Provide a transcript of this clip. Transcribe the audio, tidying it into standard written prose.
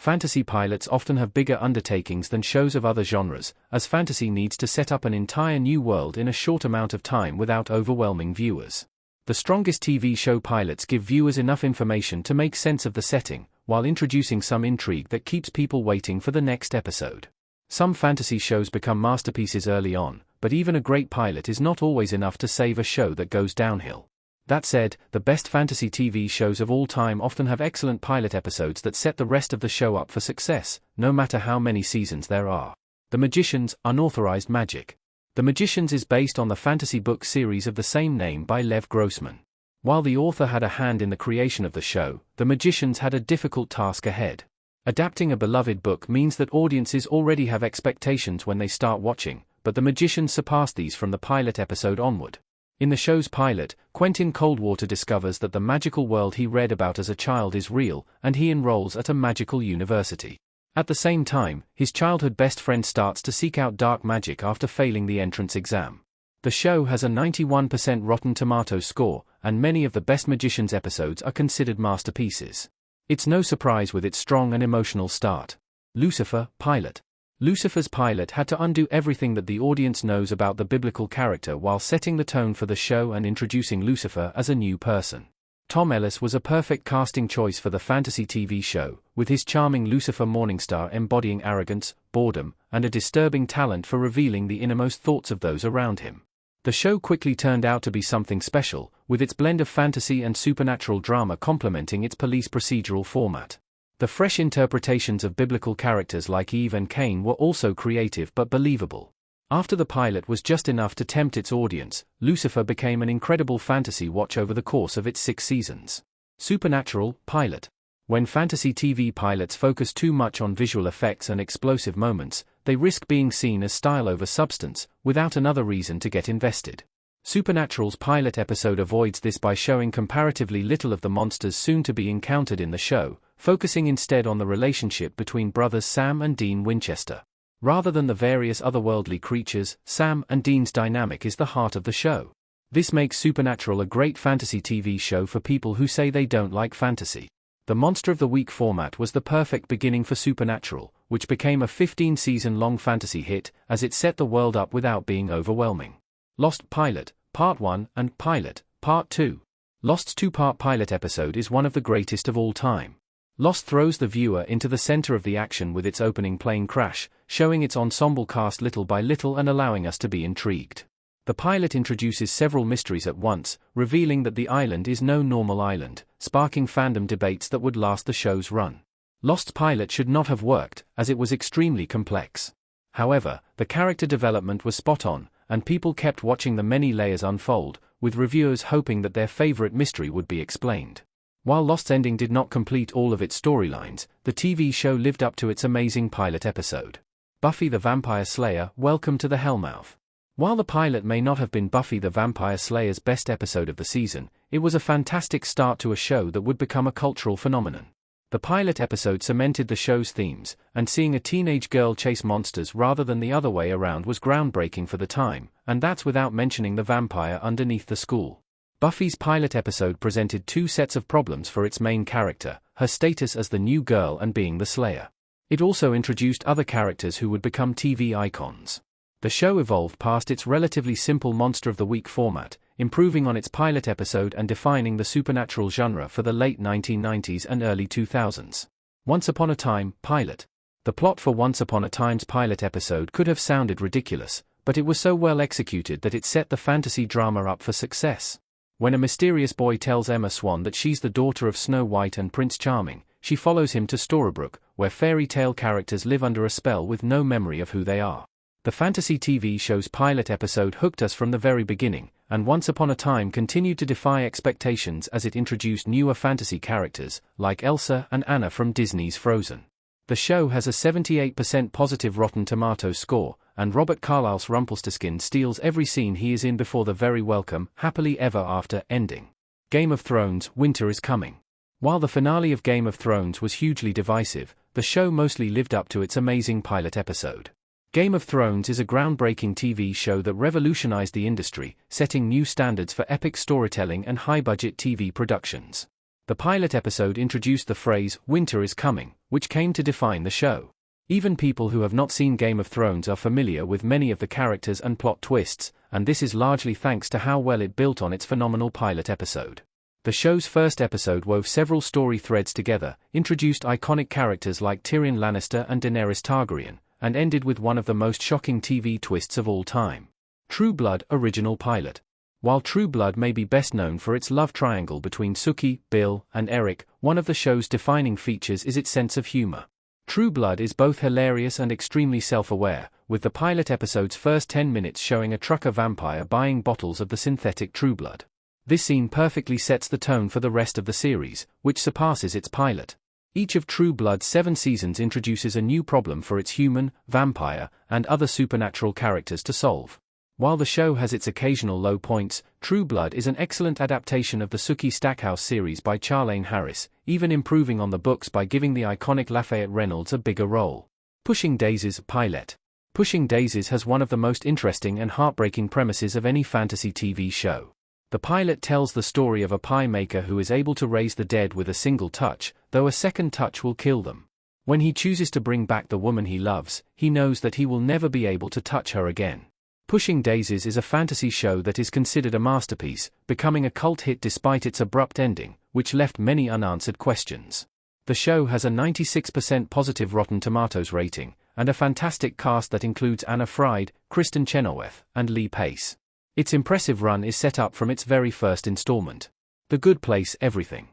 Fantasy pilots often have bigger undertakings than shows of other genres, as fantasy needs to set up an entire new world in a short amount of time without overwhelming viewers. The strongest TV show pilots give viewers enough information to make sense of the setting, while introducing some intrigue that keeps people waiting for the next episode. Some fantasy shows become masterpieces early on, but even a great pilot is not always enough to save a show that goes downhill. That said, the best fantasy TV shows of all time often have excellent pilot episodes that set the rest of the show up for success, no matter how many seasons there are. The Magicians, Unauthorized Magic. The Magicians is based on the fantasy book series of the same name by Lev Grossman. While the author had a hand in the creation of the show, The Magicians had a difficult task ahead. Adapting a beloved book means that audiences already have expectations when they start watching, but The Magicians surpassed these from the pilot episode onward. In the show's pilot, Quentin Coldwater discovers that the magical world he read about as a child is real, and he enrolls at a magical university. At the same time, his childhood best friend starts to seek out dark magic after failing the entrance exam. The show has a 91% Rotten Tomatoes score, and many of the best Magicians episodes are considered masterpieces. It's no surprise with its strong and emotional start. Lucifer, pilot. Lucifer's pilot had to undo everything that the audience knows about the biblical character while setting the tone for the show and introducing Lucifer as a new person. Tom Ellis was a perfect casting choice for the fantasy TV show, with his charming Lucifer Morningstar embodying arrogance, boredom, and a disturbing talent for revealing the innermost thoughts of those around him. The show quickly turned out to be something special, with its blend of fantasy and supernatural drama complementing its police procedural format. The fresh interpretations of biblical characters like Eve and Cain were also creative but believable. After the pilot was just enough to tempt its audience, Lucifer became an incredible fantasy watch over the course of its 6 seasons. Supernatural, pilot. When fantasy TV pilots focus too much on visual effects and explosive moments, they risk being seen as style over substance, without another reason to get invested. Supernatural's pilot episode avoids this by showing comparatively little of the monsters soon to be encountered in the show, focusing instead on the relationship between brothers Sam and Dean Winchester. Rather than the various otherworldly creatures, Sam and Dean's dynamic is the heart of the show. This makes Supernatural a great fantasy TV show for people who say they don't like fantasy. The Monster of the Week format was the perfect beginning for Supernatural, which became a 15-season-long fantasy hit, as it set the world up without being overwhelming. Lost Pilot, Part 1 and Pilot, Part 2. Lost's 2-part pilot episode is one of the greatest of all time. Lost throws the viewer into the center of the action with its opening plane crash, showing its ensemble cast little by little and allowing us to be intrigued. The pilot introduces several mysteries at once, revealing that the island is no normal island, sparking fandom debates that would last the show's run. Lost's pilot should not have worked, as it was extremely complex. However, the character development was spot on, and people kept watching the many layers unfold, with reviewers hoping that their favorite mystery would be explained. While Lost's ending did not complete all of its storylines, the TV show lived up to its amazing pilot episode. Buffy the Vampire Slayer, Welcome to the Hellmouth. While the pilot may not have been Buffy the Vampire Slayer's best episode of the season, it was a fantastic start to a show that would become a cultural phenomenon. The pilot episode cemented the show's themes, and seeing a teenage girl chase monsters rather than the other way around was groundbreaking for the time, and that's without mentioning the vampire underneath the school. Buffy's pilot episode presented 2 sets of problems for its main character, her status as the new girl and being the Slayer. It also introduced other characters who would become TV icons. The show evolved past its relatively simple Monster of the Week format, improving on its pilot episode and defining the supernatural genre for the late 1990s and early 2000s. Once Upon a Time, pilot. The plot for Once Upon a Time's pilot episode could have sounded ridiculous, but it was so well executed that it set the fantasy drama up for success. When a mysterious boy tells Emma Swan that she's the daughter of Snow White and Prince Charming, she follows him to Storybrooke, where fairy tale characters live under a spell with no memory of who they are. The fantasy TV show's pilot episode hooked us from the very beginning, and Once Upon a Time continued to defy expectations as it introduced newer fantasy characters, like Elsa and Anna from Disney's Frozen. The show has a 78% positive Rotten Tomatoes score, and Robert Carlyle's Rumpelstiltskin steals every scene he is in before the very welcome, happily ever after ending. Game of Thrones, Winter is Coming. While the finale of Game of Thrones was hugely divisive, the show mostly lived up to its amazing pilot episode. Game of Thrones is a groundbreaking TV show that revolutionized the industry, setting new standards for epic storytelling and high-budget TV productions. The pilot episode introduced the phrase, "Winter is coming," which came to define the show. Even people who have not seen Game of Thrones are familiar with many of the characters and plot twists, and this is largely thanks to how well it built on its phenomenal pilot episode. The show's first episode wove several story threads together, introduced iconic characters like Tyrion Lannister and Daenerys Targaryen, and ended with one of the most shocking TV twists of all time. True Blood Original Pilot. While True Blood may be best known for its love triangle between Suki, Bill, and Eric, one of the show's defining features is its sense of humor. True Blood is both hilarious and extremely self-aware, with the pilot episode's first 10 minutes showing a trucker vampire buying bottles of the synthetic True Blood. This scene perfectly sets the tone for the rest of the series, which surpasses its pilot. Each of True Blood's 7 seasons introduces a new problem for its human, vampire, and other supernatural characters to solve. While the show has its occasional low points, True Blood is an excellent adaptation of the Sookie Stackhouse series by Charlaine Harris, even improving on the books by giving the iconic Lafayette Reynolds a bigger role. Pushing Daisies Pilot. Pushing Daisies has one of the most interesting and heartbreaking premises of any fantasy TV show. The pilot tells the story of a pie maker who is able to raise the dead with a single touch, though a second touch will kill them. When he chooses to bring back the woman he loves, he knows that he will never be able to touch her again. Pushing Daisies is a fantasy show that is considered a masterpiece, becoming a cult hit despite its abrupt ending, which left many unanswered questions. The show has a 96% positive Rotten Tomatoes rating, and a fantastic cast that includes Anna Fried, Kristen Chenoweth, and Lee Pace. Its impressive run is set up from its very first installment. The Good Place Everything.